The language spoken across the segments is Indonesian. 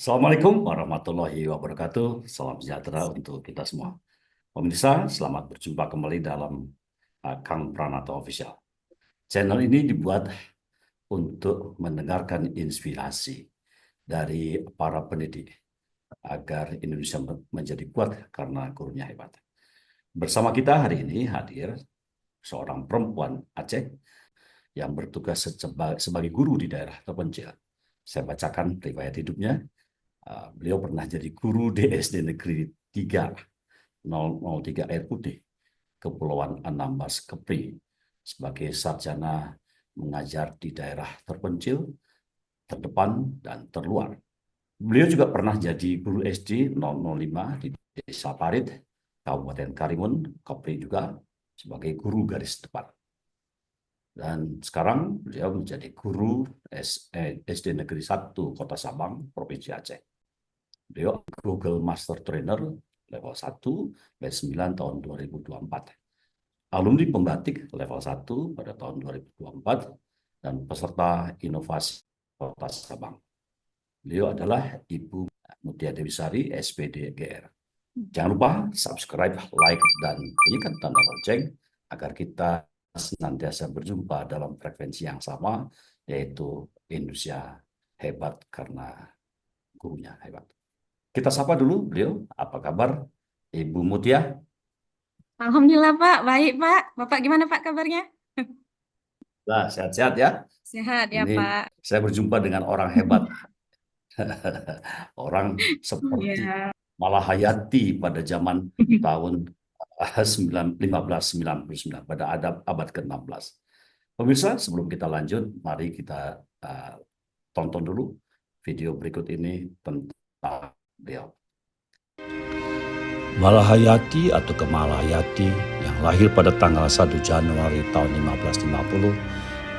Assalamualaikum warahmatullahi wabarakatuh. Salam sejahtera untuk kita semua. Pemirsa, selamat berjumpa kembali dalam Kang Pranata Official. Channel ini dibuat untuk mendengarkan inspirasi dari para pendidik agar Indonesia menjadi kuat karena gurunya hebat. Bersama kita hari ini hadir seorang perempuan Aceh yang bertugas sebagai guru di daerah terpencil. Saya bacakan riwayat hidupnya. Beliau pernah jadi guru di SD Negeri 3003 Air Putih, Kepulauan Anambas, Kepri, sebagai sarjana mengajar di daerah terpencil, terdepan, dan terluar. Beliau juga pernah jadi guru SD 005 di Desa Parit, Kabupaten Karimun, Kepri juga, sebagai guru garis depan. Dan sekarang beliau menjadi guru SD Negeri 1 Kota Sabang, Provinsi Aceh. Beliau Google Master Trainer level 1 batch 9 tahun 2024. Alumni pembatik level 1 pada tahun 2024 dan peserta inovasi Kota Sabang. Beliau adalah Ibu Mutia Dewi Sari, SPD GR. Jangan lupa subscribe, like, dan bunyikan tanda lonceng agar kita senantiasa berjumpa dalam frekuensi yang sama, yaitu Indonesia hebat karena gurunya hebat. Kita sapa dulu beliau. Apa kabar, Ibu Mutia? Alhamdulillah Pak, baik Pak. Bapak gimana Pak kabarnya? Nah, sehat-sehat ya. Sehat ya Ini Pak. saya berjumpa dengan orang hebat. Orang seperti Ya. Malahayati pada zaman tahun 1599 pada abad ke-16. Pemirsa, sebelum kita lanjut, mari kita tonton dulu video berikut ini tentang beliau. Malahayati atau Kemalahayati yang lahir pada tanggal 1 Januari tahun 1550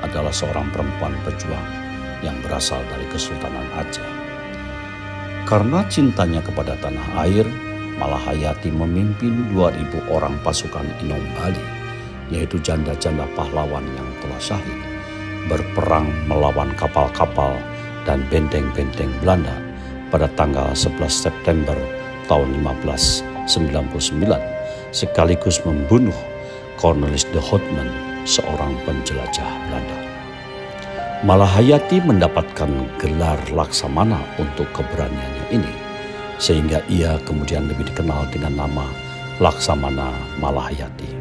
adalah seorang perempuan pejuang yang berasal dari Kesultanan Aceh. Karena cintanya kepada tanah air, Malahayati memimpin 2.000 orang pasukan Inom Bali, yaitu janda-janda pahlawan yang telah syahid, berperang melawan kapal-kapal dan benteng-benteng Belanda pada tanggal 11 September tahun 1599, sekaligus membunuh Cornelis de Houtman, seorang penjelajah Belanda. Malahayati mendapatkan gelar Laksamana untuk keberaniannya ini, sehingga ia kemudian lebih dikenal dengan nama Laksamana Malahayati.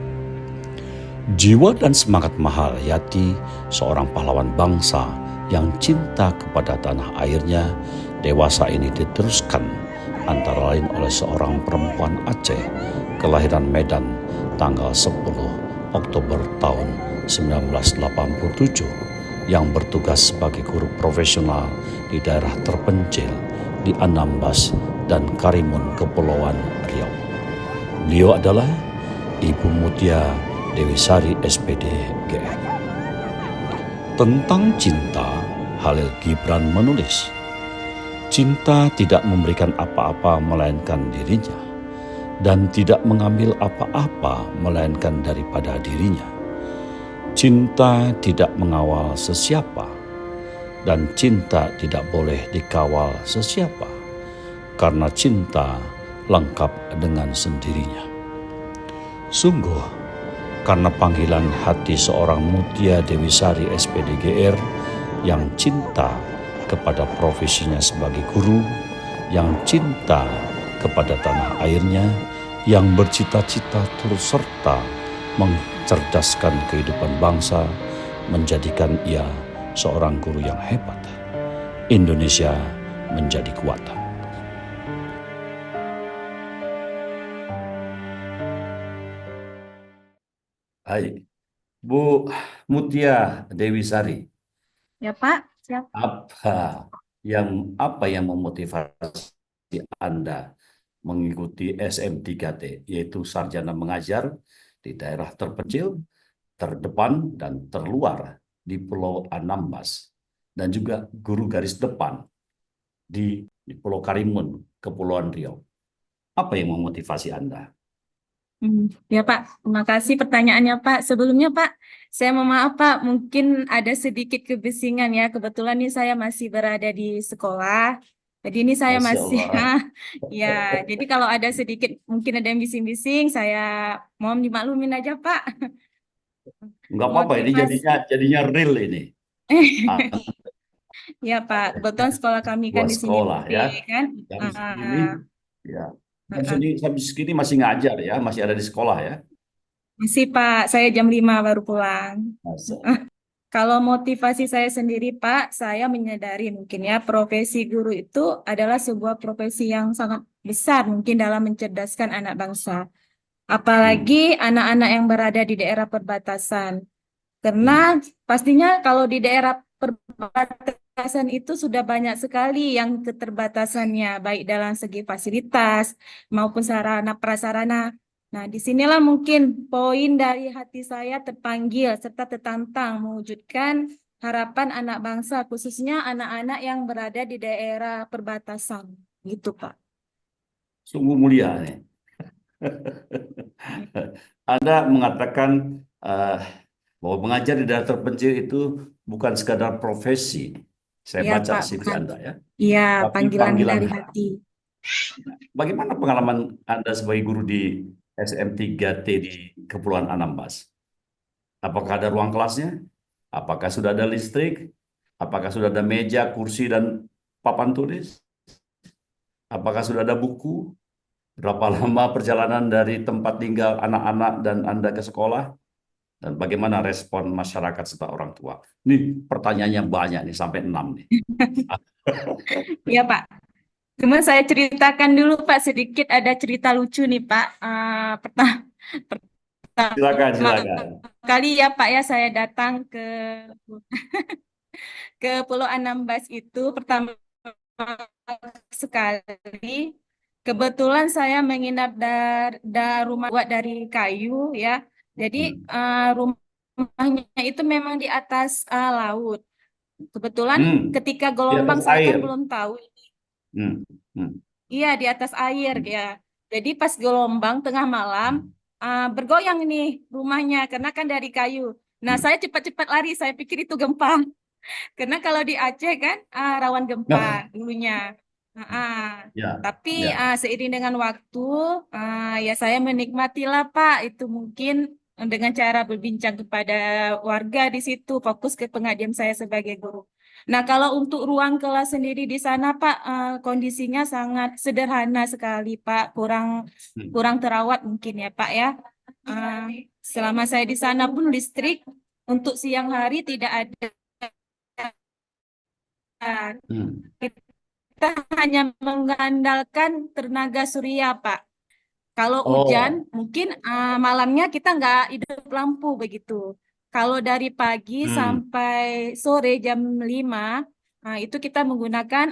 Jiwa dan semangat Malahayati, seorang pahlawan bangsa yang cinta kepada tanah airnya, dewasa ini diteruskan antara lain oleh seorang perempuan Aceh kelahiran Medan tanggal 10 Oktober tahun 1987 yang bertugas sebagai guru profesional di daerah terpencil di Anambas dan Karimun, Kepulauan Riau. Beliau adalah Ibu Mutia Dewi Sari, SPD GR. Tentang cinta, Khalil Gibran menulis, cinta tidak memberikan apa-apa melainkan dirinya, dan tidak mengambil apa-apa melainkan daripada dirinya. Cinta tidak mengawal sesiapa, dan cinta tidak boleh dikawal sesiapa, karena cinta lengkap dengan sendirinya. Sungguh, karena panggilan hati seorang Mutia Dewi Sari SPD GR yang cinta kepada profesinya sebagai guru, yang cinta kepada tanah airnya, yang bercita-cita turut serta mencerdaskan kehidupan bangsa, menjadikan ia seorang guru yang hebat. Indonesia menjadi kuat. Hai, Bu Mutia Dewi Sari. Ya Pak, siap. Apa yang memotivasi Anda mengikuti SM3T, yaitu sarjana mengajar di daerah terpencil, terdepan, dan terluar di Pulau Anambas, dan juga guru garis depan di Pulau Karimun, Kepulauan Riau. Apa yang memotivasi Anda? Ya Pak, terima kasih pertanyaannya Pak. Sebelumnya Pak, saya mohon maaf Pak, mungkin ada sedikit kebisingan ya. Kebetulan nih saya masih berada di sekolah. Jadi ini saya Masya masih, Allah. ya. Jadi kalau ada sedikit mungkin ada yang bising-bising, saya mohon dimaklumin aja Pak. Nggak apa-apa, ini Motivasi. jadinya real ini. Ah, Ya Pak, kebetulan sekolah kami kan buat di sini sekolah gede ya. kan. Jam segini, Ah, ya. ah, Jam segini masih ngajar ya, masih ada di sekolah ya. masih Pak, saya jam 5 baru pulang. Masya Ah, Allah. kalau motivasi saya sendiri Pak, saya menyadari mungkin ya profesi guru itu adalah sebuah profesi yang sangat besar mungkin dalam mencerdaskan anak bangsa. Apalagi Hmm, anak-anak yang berada di daerah perbatasan. Karena hmm. pastinya kalau di daerah perbatasan itu sudah banyak sekali yang keterbatasannya, baik dalam segi fasilitas maupun sarana prasarana. Nah, disinilah mungkin poin dari hati saya terpanggil serta tertantang mewujudkan harapan anak bangsa, khususnya anak-anak yang berada di daerah perbatasan. Gitu, Pak. Sungguh mulia nih. Anda mengatakan eh, bahwa mengajar di daerah terpencil itu bukan sekadar profesi. Saya Iya, baca Pak, CV bukan. Anda ya, Iya, tapi panggilan panggilan dari hati. hati. Bagaimana pengalaman Anda sebagai guru di SM3T di Kepulauan Anambas? Apakah ada ruang kelasnya? Apakah sudah ada listrik? Apakah sudah ada meja, kursi, dan papan tulis? Apakah sudah ada buku? Berapa lama perjalanan dari tempat tinggal anak-anak dan Anda ke sekolah? Dan bagaimana respon masyarakat serta orang tua? Ini pertanyaannya banyak nih, sampai 6 nih. Iya, Pak. Cuma saya ceritakan dulu Pak sedikit ada cerita lucu nih Pak. Silakan, Pertama silakan. kali ya Pak ya saya datang ke Pulau Anambas itu pertama sekali. Kebetulan saya menginap rumah buat dari kayu ya. Jadi Hmm. rumahnya itu memang di atas laut. Kebetulan Hmm. ketika Di atas gelombang saya kan air. belum tahu. Hmm. Hmm. Iya, di atas air Hmm. ya. Jadi pas gelombang tengah malam bergoyang ini rumahnya karena kan dari kayu. Nah, Hmm. saya cepat-cepat lari. Saya pikir itu gempa. Karena kalau di Aceh kan rawan gempa Nah, dulunya. Ah. ya, Tapi ya. seiring dengan waktu, ya saya menikmatilah Pak. Itu mungkin dengan cara berbincang kepada warga di situ, fokus ke pengabdian saya sebagai guru. Nah, kalau untuk ruang kelas sendiri di sana Pak, kondisinya sangat sederhana sekali Pak, kurang Hmm. kurang terawat mungkin ya Pak ya. Selama saya di sana pun listrik untuk siang hari tidak ada. Hmm. Kita hanya mengandalkan tenaga surya, Pak. Kalau hujan, Oh. mungkin malamnya kita nggak hidup lampu begitu. Kalau dari pagi Hmm. sampai sore jam 5, itu kita menggunakan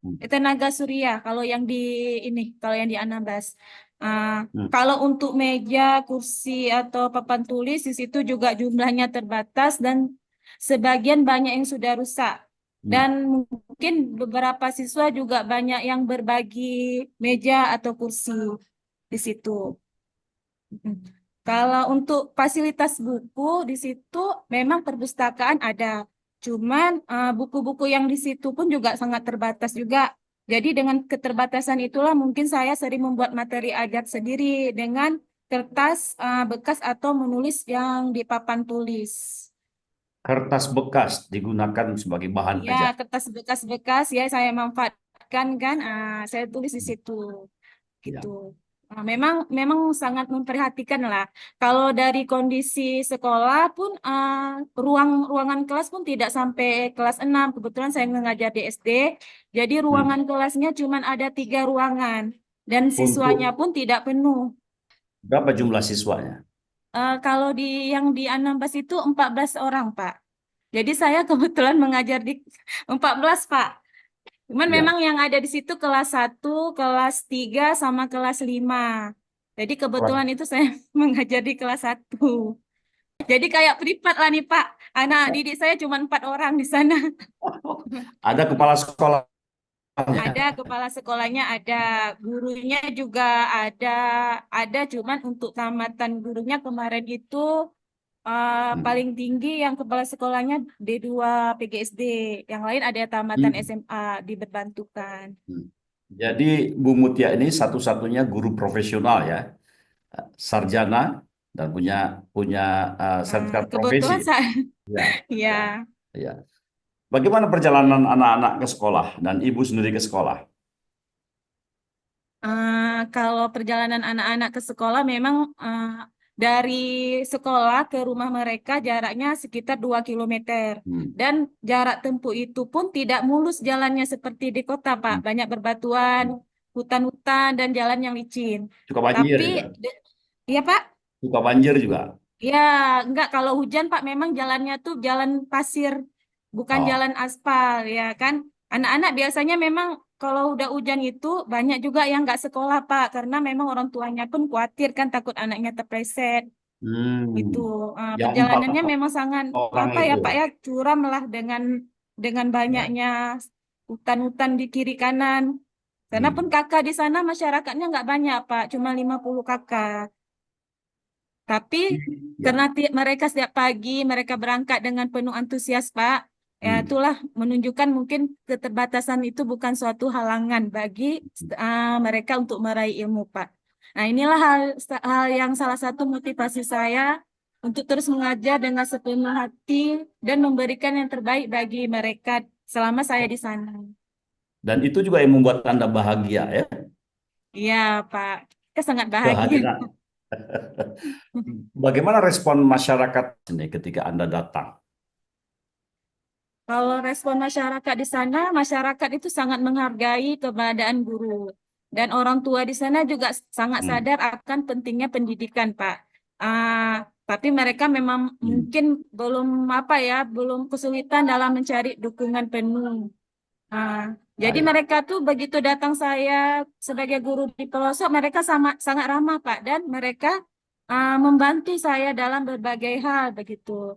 Hmm. tenaga surya. Kalau yang di Anambas. Ah, Hmm. kalau untuk meja, kursi atau papan tulis di situ juga jumlahnya terbatas dan sebagian banyak yang sudah rusak. Hmm. Dan mungkin beberapa siswa juga banyak yang berbagi meja atau kursi di situ. Mm. Kalau untuk fasilitas buku di situ memang perpustakaan ada, cuman buku-buku yang di situ pun juga sangat terbatas juga. Jadi dengan keterbatasan itulah mungkin saya sering membuat materi ajar sendiri dengan kertas bekas atau menulis yang di papan tulis. Kertas bekas digunakan sebagai bahan Ya, ajar. kertas bekas-bekas ya saya manfaatkan kan, saya tulis di situ. Gitu. Ya. Nah, memang sangat memperhatikan lah. Kalau dari kondisi sekolah pun ruangan kelas pun tidak sampai kelas 6. Kebetulan saya mengajar di SD, jadi ruangan Hmm. kelasnya cuma ada 3 ruangan dan siswanya Untuk pun tidak penuh. berapa jumlah siswanya? Kalau yang di Anambas itu 14 orang, Pak. Jadi saya kebetulan mengajar di 14, Pak. Cuman memang Ya, yang ada di situ kelas 1, kelas 3, sama kelas 5. Jadi kebetulan kelas. itu saya mengajar di kelas 1. Jadi kayak privat lah nih Pak. Anak didik saya cuma 4 orang di sana. Ada kepala sekolahnya. Ada kepala sekolahnya, ada gurunya juga ada cuman untuk tamatan gurunya kemarin itu Hmm. Paling tinggi yang kepala sekolahnya D2 PGSD, yang lain ada tamatan Hmm. SMA diberbantukan. Hmm. Jadi Bu Mutia ini satu-satunya guru profesional ya, sarjana dan punya punya sertifikat profesi. Kebetulan saya, Ya, ya. ya, ya. Bagaimana perjalanan anak-anak ke sekolah dan ibu sendiri ke sekolah? Kalau perjalanan anak-anak ke sekolah memang dari sekolah ke rumah mereka jaraknya sekitar 2 km. Hmm. Dan jarak tempuh itu pun tidak mulus jalannya seperti di kota, Pak. Hmm. Banyak berbatuan, hutan-hutan, dan jalan yang licin. Suka banjir Tapi, juga. iya Pak, Suka banjir juga. ya enggak kalau hujan Pak memang jalannya tuh jalan pasir, bukan Oh. jalan aspal, ya kan. Anak-anak biasanya memang kalau udah hujan itu banyak juga yang nggak sekolah Pak, karena memang orang tuanya pun khawatir kan takut anaknya terpleset gitu. Hmm. Yang empat Perjalanannya memang sangat orang apa ya itu. Pak ya, curam lah dengan Ya. banyaknya hutan-hutan di kiri kanan. Karena pun Hmm. kakak di sana masyarakatnya nggak banyak Pak, cuma 50 kakak. Tapi karena Ya. mereka setiap pagi mereka berangkat dengan penuh antusias, Pak. Ya Hmm. itulah menunjukkan mungkin keterbatasan itu bukan suatu halangan bagi mereka untuk meraih ilmu, Pak. Nah, inilah hal yang salah satu motivasi saya untuk terus mengajar dengan sepenuh hati dan memberikan yang terbaik bagi mereka selama saya di sana. Dan itu juga yang membuat Anda bahagia ya. Iya, Pak. Kita sangat bahagia. Bahagia. Bagaimana respon masyarakat ini ketika Anda datang? Kalau respon masyarakat di sana, masyarakat itu sangat menghargai keberadaan guru. Dan orang tua di sana juga sangat Hmm. sadar akan pentingnya pendidikan, Pak. Tapi mereka memang Hmm. mungkin belum apa ya, belum kesulitan dalam mencari dukungan penuh. Jadi Baik. mereka tuh begitu datang saya sebagai guru di pelosok, mereka sangat ramah, Pak. Dan mereka membantu saya dalam berbagai hal, begitu.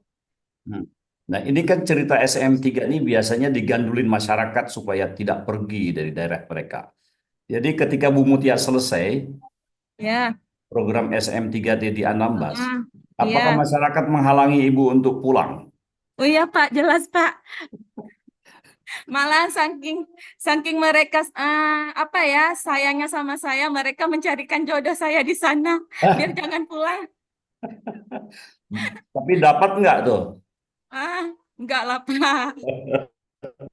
Hmm. Nah, ini kan cerita SM3 ini biasanya digandulin masyarakat supaya tidak pergi dari daerah mereka. Jadi ketika Bu Mutia selesai Ya, program SM3D di Anambas, apakah iya. masyarakat menghalangi Ibu untuk pulang? Oh iya Pak, jelas Pak. Malah saking saking mereka apa ya sayangnya sama saya, mereka mencarikan jodoh saya di sana biar jangan pulang. Tapi dapat nggak tuh? Ah, enggak lah Pak.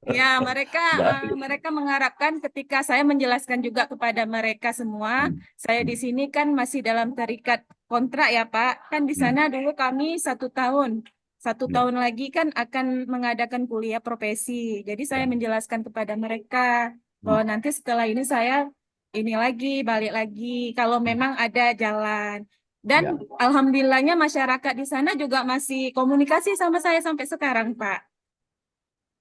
Ya mereka Baik. mereka mengharapkan ketika saya menjelaskan juga kepada mereka semua, Hmm. saya di Hmm. sini kan masih dalam terikat kontrak ya Pak. Kan di sana Hmm. dulu kami 1 tahun. Satu Ya. tahun lagi kan akan mengadakan kuliah profesi. Jadi saya Ya. menjelaskan kepada mereka Hmm. bahwa nanti setelah ini saya ini lagi, balik lagi kalau Hmm. memang ada jalan. Dan Ya. alhamdulillahnya masyarakat di sana juga masih komunikasi sama saya sampai sekarang, Pak.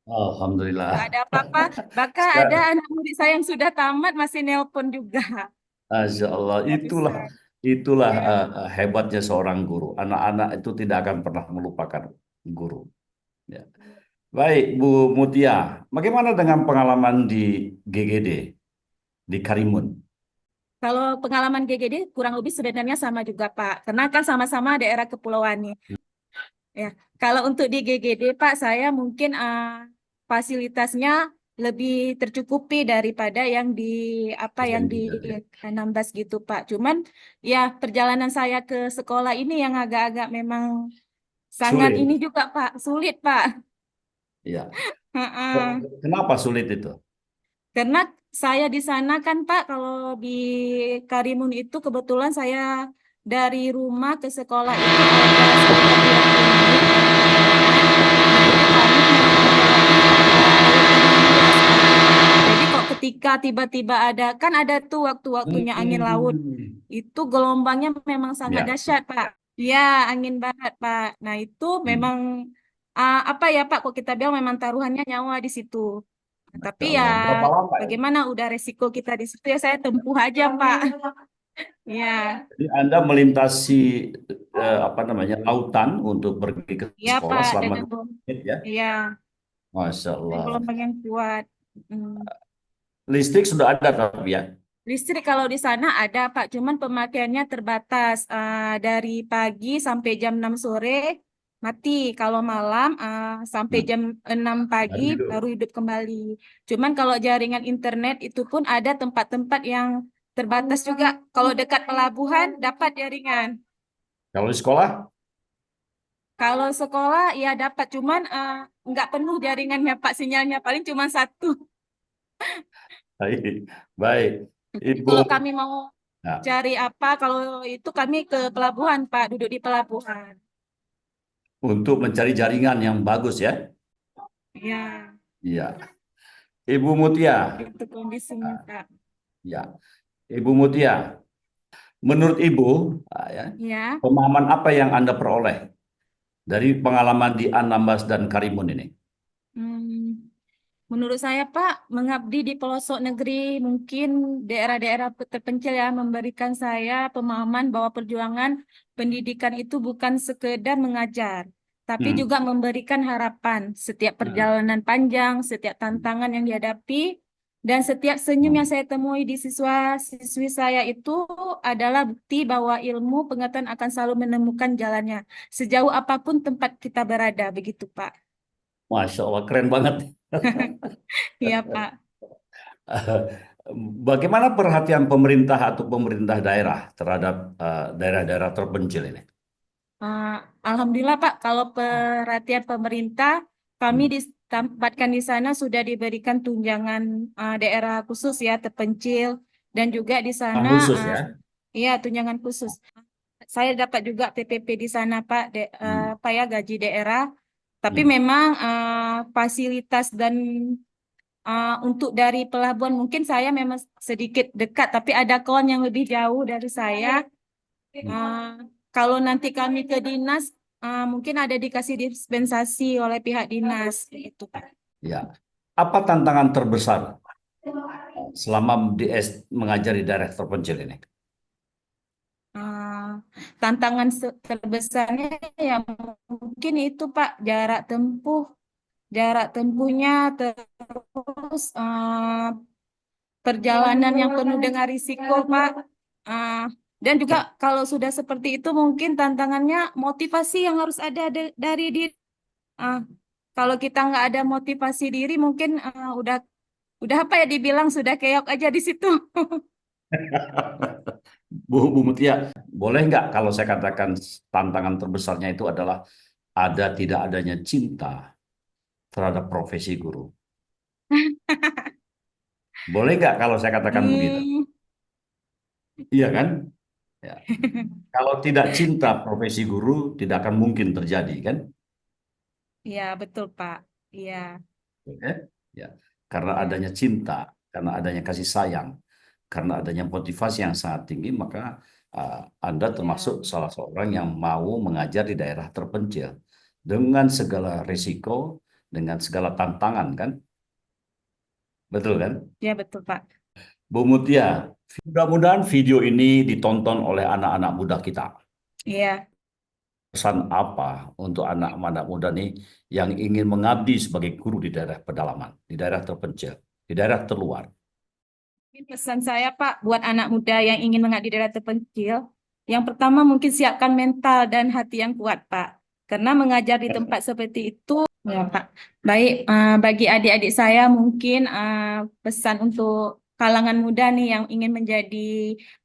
Nggak Alhamdulillah. ada apa-apa. Bahkan ada Sekarang, anak murid saya yang sudah tamat masih nelpon juga. Masya Allah, itulah Gratisan. itulah Ya. hebatnya seorang guru. Anak-anak itu tidak akan pernah melupakan guru. Ya. Baik, Bu Mutia, bagaimana dengan pengalaman di GGD di Karimun? Kalau pengalaman GGD kurang lebih sebenarnya sama juga, Pak. Karena kan sama-sama daerah kepulauan nih. Ya, kalau untuk di GGD, Pak, saya mungkin fasilitasnya lebih tercukupi daripada yang di apa yang di SM3D. Anambas gitu, Pak. Cuman ya perjalanan saya ke sekolah ini yang agak-agak memang sangat ini Sulit. juga, Pak, sulit, Pak. Ya. Heeh. Kenapa sulit itu? Karena saya di sana kan Pak, kalau di Karimun itu kebetulan saya dari rumah ke sekolah itu ada sekitar 20 menit. Makanya kami memang melewati lebih deras Pak. Jadi kok ketika tiba-tiba kan ada tuh waktu-waktunya angin laut, Hmm. itu gelombangnya memang sangat Ya. dahsyat Pak. Ya, angin barat Pak. Nah itu Hmm. memang apa ya Pak, kok kita bilang memang taruhannya nyawa di situ. Tapi Masya ya Allah. Berapa lama itu? bagaimana udah resiko kita di situ ya saya tempuh aja Pak. Ya, Jadi Anda melintasi apa namanya lautan untuk pergi ke ya sekolah Pak selama dengan 2 menit ya. ya Masya dengan Allah. gelombang yang kuat. Hmm. Listrik sudah ada tapi ya. Listrik kalau di sana ada Pak, cuman pemakaiannya terbatas. Dari pagi sampai jam 6 sore mati. Kalau malam sampai Hmm. jam 6 pagi Baru hidup. baru hidup kembali. Cuman kalau jaringan internet itu pun ada tempat-tempat yang terbatas juga. Kalau dekat pelabuhan dapat jaringan. Kalau di sekolah, Kalau sekolah ya dapat, cuman nggak penuh jaringannya Pak, sinyalnya paling cuma satu. baik, baik. Jadi Ibu, kalau kami mau nah, cari apa, kalau itu kami ke pelabuhan, Pak, duduk di pelabuhan. untuk mencari jaringan yang bagus ya. Ya, Iya. Ibu Mutia, itu kondisinya, Pak. ya. Ibu Mutia, menurut Ibu, ya, Ya, pemahaman apa yang Anda peroleh dari pengalaman di Anambas dan Karimun ini? hmm, menurut saya, Pak, mengabdi di pelosok negeri, mungkin daerah-daerah terpencil ya, memberikan saya pemahaman bahwa perjuangan pendidikan itu bukan sekedar mengajar, tapi Hmm. juga memberikan harapan. Setiap Hmm. perjalanan panjang, setiap tantangan yang dihadapi, dan setiap senyum yang Hmm. saya temui di siswa-siswi saya itu adalah bukti bahwa ilmu pengetahuan akan selalu menemukan jalannya, sejauh apapun tempat kita berada, begitu, Pak. Masya Allah, keren banget. Iya, Pak. Bagaimana perhatian pemerintah atau pemerintah daerah terhadap daerah-daerah terpencil ini? Uh, Alhamdulillah Pak, kalau perhatian pemerintah, kami Hmm. ditempatkan di sana sudah diberikan tunjangan daerah khusus ya, terpencil, dan juga di sana, Khusus uh, ya. ya tunjangan khusus. Saya dapat juga PPP di sana Pak, Hmm. apa ya gaji daerah. Tapi Hmm. memang fasilitas dan untuk dari pelabuhan mungkin saya memang sedikit dekat, tapi ada kawan yang lebih jauh dari saya. Hmm. Eh, Kalau nanti kami ke dinas, mungkin ada dikasih dispensasi oleh pihak dinas, gitu Pak. Ya. Apa tantangan terbesar selama mengajar di daerah terpencil ini? Eh, Tantangan terbesarnya ya mungkin itu Pak, jarak tempuhnya, terus perjalanan yang penuh dengan risiko Pak. Eh, dan juga kalau sudah seperti itu mungkin tantangannya motivasi yang harus ada dari diri. Ah, Kalau kita nggak ada motivasi diri, mungkin udah apa ya dibilang sudah keok aja di situ. Bu Mutia, boleh nggak kalau saya katakan tantangan terbesarnya itu adalah ada tidak adanya cinta terhadap profesi guru? Boleh nggak kalau saya katakan begitu? Hmm, Iya kan? Ya. Kalau tidak cinta profesi guru, tidak akan mungkin terjadi kan? ya betul Pak. Iya, Ya. Ya. Karena iya, adanya cinta, karena adanya kasih sayang, karena adanya motivasi yang sangat tinggi, maka uh, Anda termasuk iya, salah seorang yang mau mengajar di daerah terpencil dengan segala risiko, dengan segala tantangan kan? Betul kan? iya betul Pak. Bu Mutia, mudah-mudahan video ini ditonton oleh anak-anak muda kita. Iya. Pesan apa untuk anak-anak muda nih yang ingin mengabdi sebagai guru di daerah pedalaman, di daerah terpencil, di daerah terluar? Mungkin pesan saya Pak buat anak muda yang ingin mengabdi di daerah terpencil, yang pertama mungkin siapkan mental dan hati yang kuat Pak. Karena mengajar di tempat seperti itu, ya Pak. Baik, bagi adik-adik saya mungkin pesan untuk kalangan muda nih yang ingin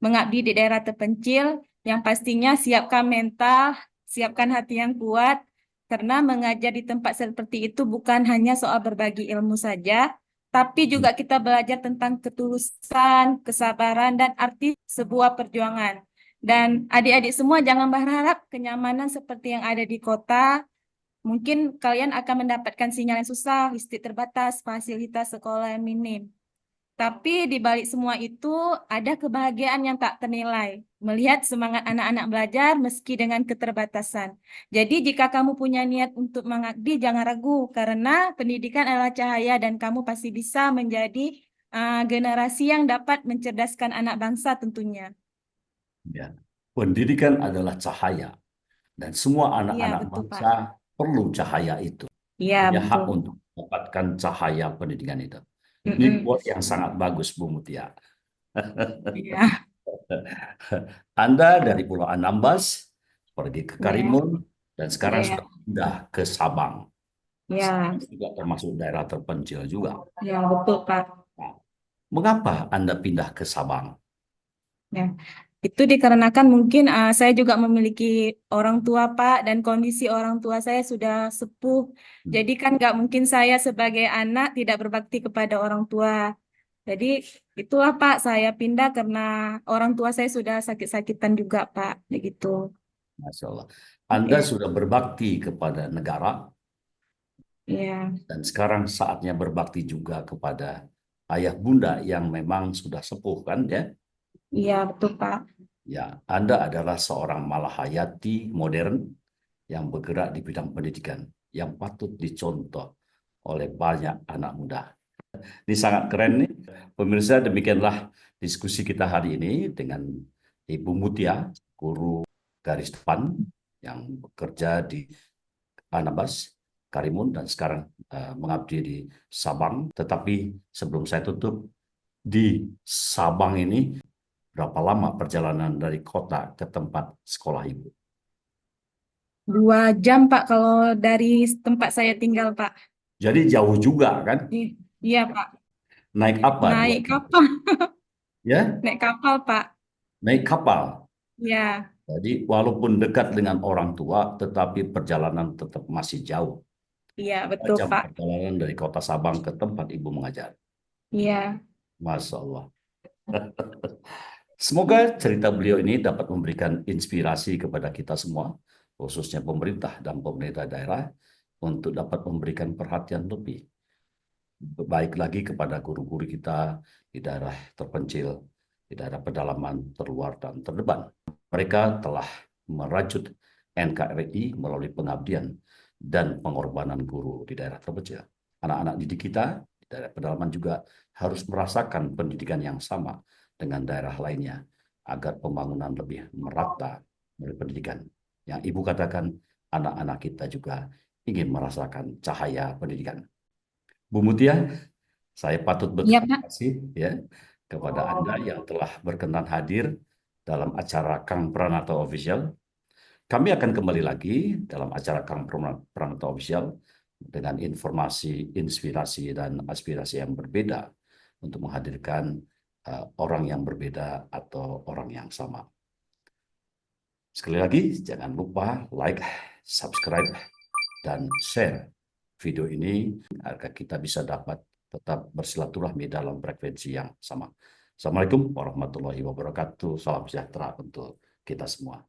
mengabdi di daerah terpencil, yang pastinya siapkan mental, siapkan hati yang kuat, karena mengajar di tempat seperti itu bukan hanya soal berbagi ilmu saja, tapi juga kita belajar tentang ketulusan, kesabaran, dan arti sebuah perjuangan. Dan adik-adik semua jangan berharap kenyamanan seperti yang ada di kota. Mungkin kalian akan mendapatkan sinyal yang susah, listrik terbatas, fasilitas sekolah yang minim. Tapi di balik semua itu ada kebahagiaan yang tak ternilai. Melihat semangat anak-anak belajar meski dengan keterbatasan. Jadi jika kamu punya niat untuk mengabdi, jangan ragu karena pendidikan adalah cahaya dan kamu pasti bisa menjadi generasi yang dapat mencerdaskan anak bangsa tentunya. Ya. Pendidikan adalah cahaya dan semua Iya, anak-anak betul, Pak. bangsa perlu cahaya itu. Iya, Punya hak betul. untuk mendapatkan cahaya pendidikan itu. Ini Mm-mm. quote yang sangat bagus, Bu Mutia. Iya, Anda dari Pulau Anambas pergi ke iya, Karimun dan sekarang iya, sudah pindah ke Sabang. iya, Sabang juga termasuk daerah terpencil juga. iya, betul, Pak. Nah, mengapa Anda pindah ke Sabang? Ya, itu dikarenakan mungkin saya juga memiliki orang tua, Pak, dan kondisi orang tua saya sudah sepuh. Hmm, Jadi kan nggak mungkin saya sebagai anak tidak berbakti kepada orang tua. Jadi itulah, Pak, saya pindah karena orang tua saya sudah sakit-sakitan juga, Pak. Begitu. Masya Allah. Anda Ya, sudah berbakti kepada negara ya, dan sekarang saatnya berbakti juga kepada ayah bunda yang memang sudah sepuh kan ya. iya, betul, Pak. Ya, Anda adalah seorang malahayati modern yang bergerak di bidang pendidikan yang patut dicontoh oleh banyak anak muda. Ini sangat keren nih. Pemirsa, demikianlah diskusi kita hari ini dengan Ibu Mutia, guru garis depan yang bekerja di Anambas, Karimun, dan sekarang mengabdi di Sabang. Tetapi sebelum saya tutup, di Sabang ini berapa lama perjalanan dari kota ke tempat sekolah Ibu? 2 jam, Pak, kalau dari tempat saya tinggal, Pak. Jadi jauh juga kan? Iya, Pak. Naik apa? Naik kapal, Ya, naik kapal, Pak. naik kapal. Ya, Jadi walaupun dekat dengan orang tua, tetapi perjalanan tetap masih jauh. iya, betul, Macam Pak. perjalanan dari kota Sabang ke tempat Ibu mengajar. Iya. Masya Allah. Semoga cerita beliau ini dapat memberikan inspirasi kepada kita semua, khususnya pemerintah dan pemerintah daerah, untuk dapat memberikan perhatian lebih baik lagi kepada guru-guru kita di daerah terpencil, di daerah pedalaman, terluar, dan terdepan. Mereka telah merajut NKRI melalui pengabdian dan pengorbanan guru di daerah terpencil. Anak-anak didik kita di daerah pedalaman juga harus merasakan pendidikan yang sama dengan daerah lainnya agar pembangunan lebih merata melalui pendidikan. Yang Ibu katakan, anak-anak kita juga ingin merasakan cahaya pendidikan. Bu Mutia, saya patut Iya, berterima Pak. kasih ya kepada Anda yang telah berkenan hadir dalam acara Kang Pranata Official. Kami akan kembali lagi dalam acara Kang Pranata Official dengan informasi, inspirasi, dan aspirasi yang berbeda untuk menghadirkan orang yang berbeda atau orang yang sama. Sekali lagi, jangan lupa like, subscribe, dan share video ini agar kita bisa dapat tetap bersilaturahmi dalam frekuensi yang sama. Assalamualaikum warahmatullahi wabarakatuh. Salam sejahtera untuk kita semua.